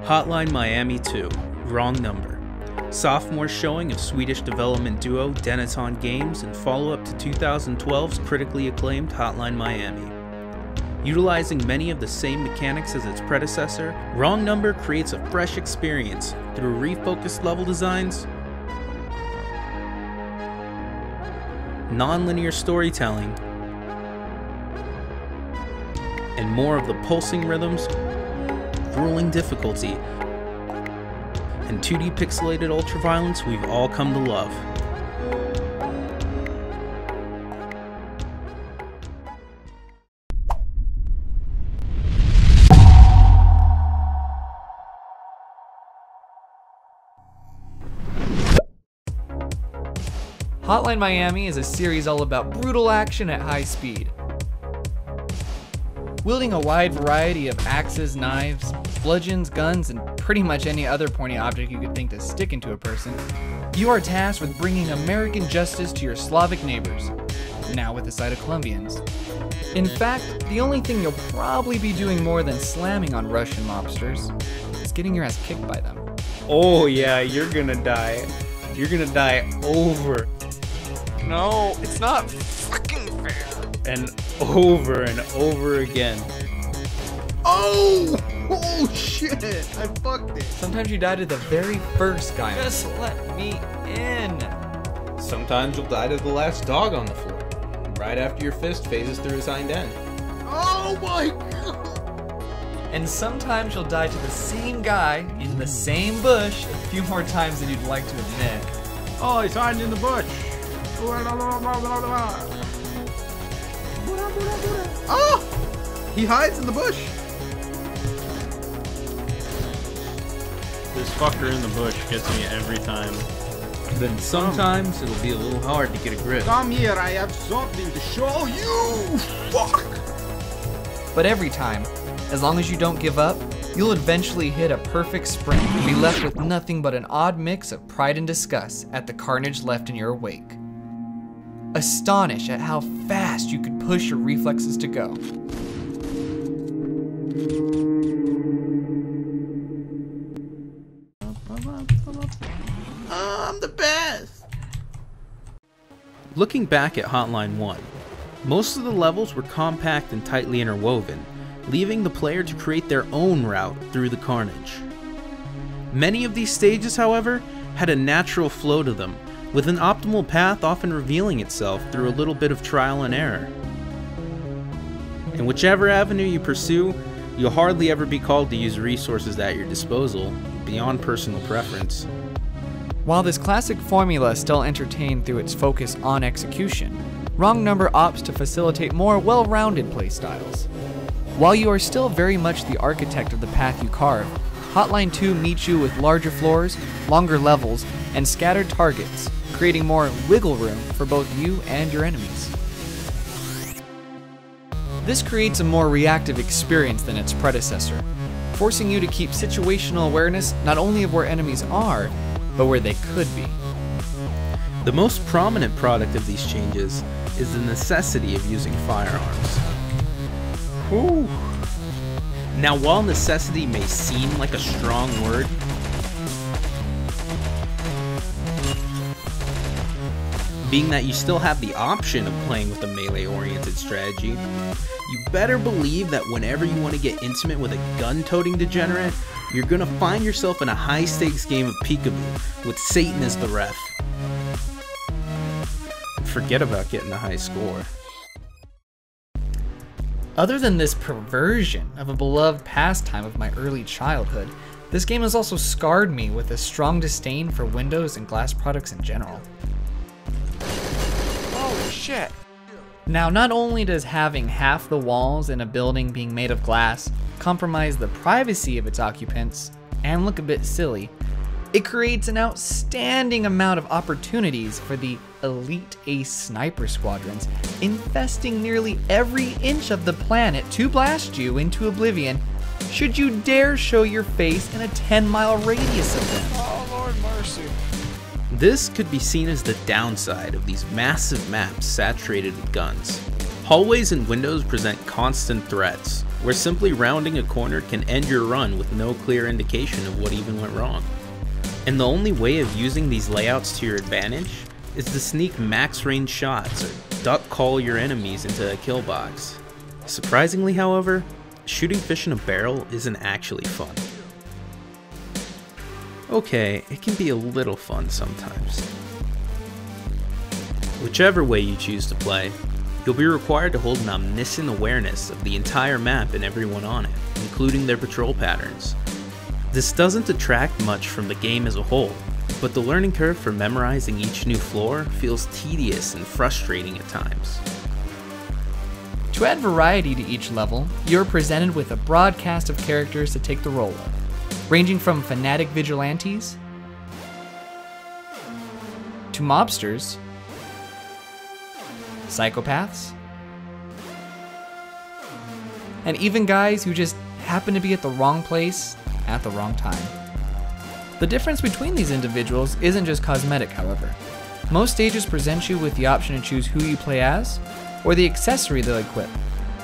Hotline Miami 2, Wrong Number. Sophomore showing of Swedish development duo Dennaton Games and follow-up to 2012's critically acclaimed Hotline Miami. Utilizing many of the same mechanics as its predecessor, Wrong Number creates a fresh experience through refocused level designs, non-linear storytelling, and more of the pulsing rhythms, grueling difficulty, and 2D pixelated ultraviolence we've all come to love. Hotline Miami is a series all about brutal action at high speed. Wielding a wide variety of axes, knives, bludgeons, guns, and pretty much any other pointy object you could think to stick into a person, you are tasked with bringing American justice to your Slavic neighbors, now with the side of Colombians. In fact, the only thing you'll probably be doing more than slamming on Russian mobsters is getting your ass kicked by them. Oh yeah, you're gonna die. You're gonna die over. No, it's not fucking fair. And over again. Oh! Oh shit! I fucked it. Sometimes you die to the very first guy. Just let me in. Sometimes you'll die to the last dog on the floor, right after your fist phases through his hind end. Oh my god! And sometimes you'll die to the same guy in the same bush a few more times than you'd like to admit. Oh, he's hiding in the bush. Oh! He hides in the bush. This fucker in the bush gets me every time. Then sometimes it'll be a little hard to get a grip. Come here, I have something to show you. Fuck! But every time, as long as you don't give up, you'll eventually hit a perfect sprint and be left with nothing but an odd mix of pride and disgust at the carnage left in your wake. Astonish at how fast you could push your reflexes to go. I'm the best! Looking back at Hotline 1, most of the levels were compact and tightly interwoven, leaving the player to create their own route through the carnage. Many of these stages, however, had a natural flow to them, with an optimal path often revealing itself through a little bit of trial and error. In whichever avenue you pursue, you'll hardly ever be called to use resources at your disposal, beyond personal preference. While this classic formula is still entertained through its focus on execution, Wrong Number opts to facilitate more well-rounded playstyles. While you are still very much the architect of the path you carve, Hotline 2 meets you with larger floors, longer levels, and scattered targets, creating more wiggle room for both you and your enemies. This creates a more reactive experience than its predecessor, forcing you to keep situational awareness not only of where enemies are, but where they could be. The most prominent product of these changes is the necessity of using firearms. Whew. Now, while necessity may seem like a strong word, being that you still have the option of playing with a melee-oriented strategy, you better believe that whenever you want to get intimate with a gun-toting degenerate, you're gonna find yourself in a high-stakes game of peekaboo with Satan as the ref. Forget about getting a high score. Other than this perversion of a beloved pastime of my early childhood, this game has also scarred me with a strong disdain for Windows and glass products in general. Oh shit! Now, not only does having half the walls in a building being made of glass compromise the privacy of its occupants and look a bit silly, it creates an outstanding amount of opportunities for the elite ace sniper squadrons infesting nearly every inch of the planet to blast you into oblivion should you dare show your face in a 10-mile radius of them. Oh Lord mercy. This could be seen as the downside of these massive maps saturated with guns. Hallways and windows present constant threats, where simply rounding a corner can end your run with no clear indication of what even went wrong. And the only way of using these layouts to your advantage is to sneak max range shots or duck call your enemies into a kill box. Surprisingly, however, shooting fish in a barrel isn't actually fun. Okay, it can be a little fun sometimes. Whichever way you choose to play, you'll be required to hold an omniscient awareness of the entire map and everyone on it, including their patrol patterns. This doesn't detract much from the game as a whole, but the learning curve for memorizing each new floor feels tedious and frustrating at times. To add variety to each level, you're presented with a broad cast of characters to take the role of, ranging from fanatic vigilantes to mobsters, psychopaths, and even guys who just happen to be at the wrong place at the wrong time. The difference between these individuals isn't just cosmetic, however. Most stages present you with the option to choose who you play as, or the accessory they'll equip,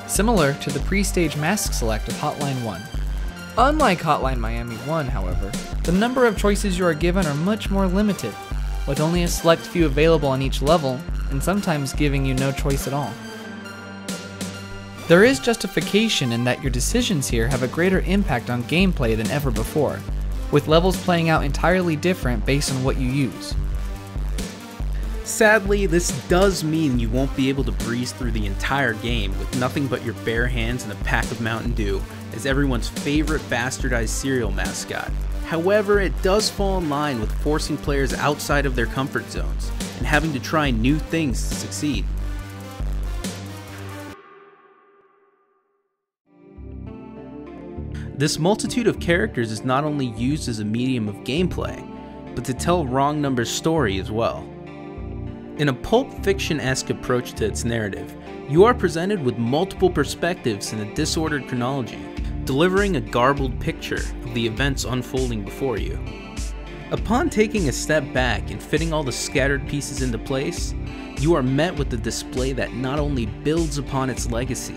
similar to the pre-stage mask select of Hotline 1. Unlike Hotline Miami 1, however, the number of choices you are given are much more limited, with only a select few available on each level, and sometimes giving you no choice at all. There is justification in that your decisions here have a greater impact on gameplay than ever before, with levels playing out entirely different based on what you use. Sadly, this does mean you won't be able to breeze through the entire game with nothing but your bare hands and a pack of Mountain Dew as everyone's favorite bastardized cereal mascot. However, it does fall in line with forcing players outside of their comfort zones and having to try new things to succeed. This multitude of characters is not only used as a medium of gameplay, but to tell Wrong Number's story as well. In a Pulp Fiction-esque approach to its narrative, you are presented with multiple perspectives in a disordered chronology, delivering a garbled picture of the events unfolding before you. Upon taking a step back and fitting all the scattered pieces into place, you are met with a display that not only builds upon its legacy,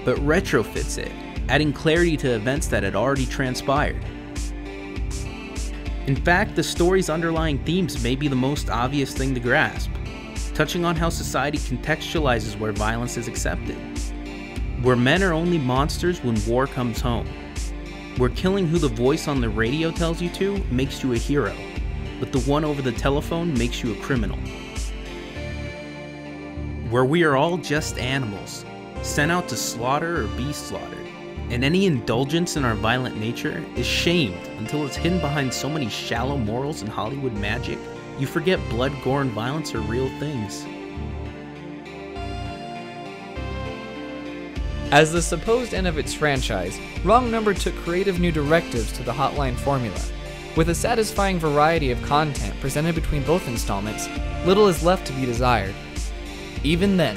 but retrofits it, adding clarity to events that had already transpired. In fact, the story's underlying themes may be the most obvious thing to grasp, touching on how society contextualizes where violence is accepted, where men are only monsters when war comes home, where killing who the voice on the radio tells you to makes you a hero, but the one over the telephone makes you a criminal, where we are all just animals, sent out to slaughter or be slaughtered, and any indulgence in our violent nature is shamed until it's hidden behind so many shallow morals and Hollywood magic, you forget blood, gore, and violence are real things. As the supposed end of its franchise, Wrong Number took creative new directives to the Hotline formula. With a satisfying variety of content presented between both installments, little is left to be desired. Even then,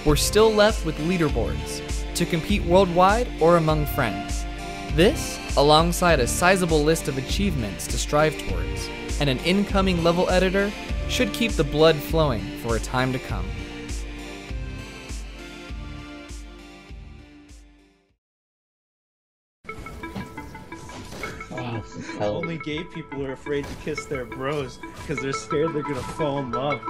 we're still left with leaderboards to compete worldwide or among friends. This, alongside a sizable list of achievements to strive towards, and an incoming level editor, should keep the blood flowing for a time to come. Only gay people are afraid to kiss their bros because they're scared they're gonna fall in love.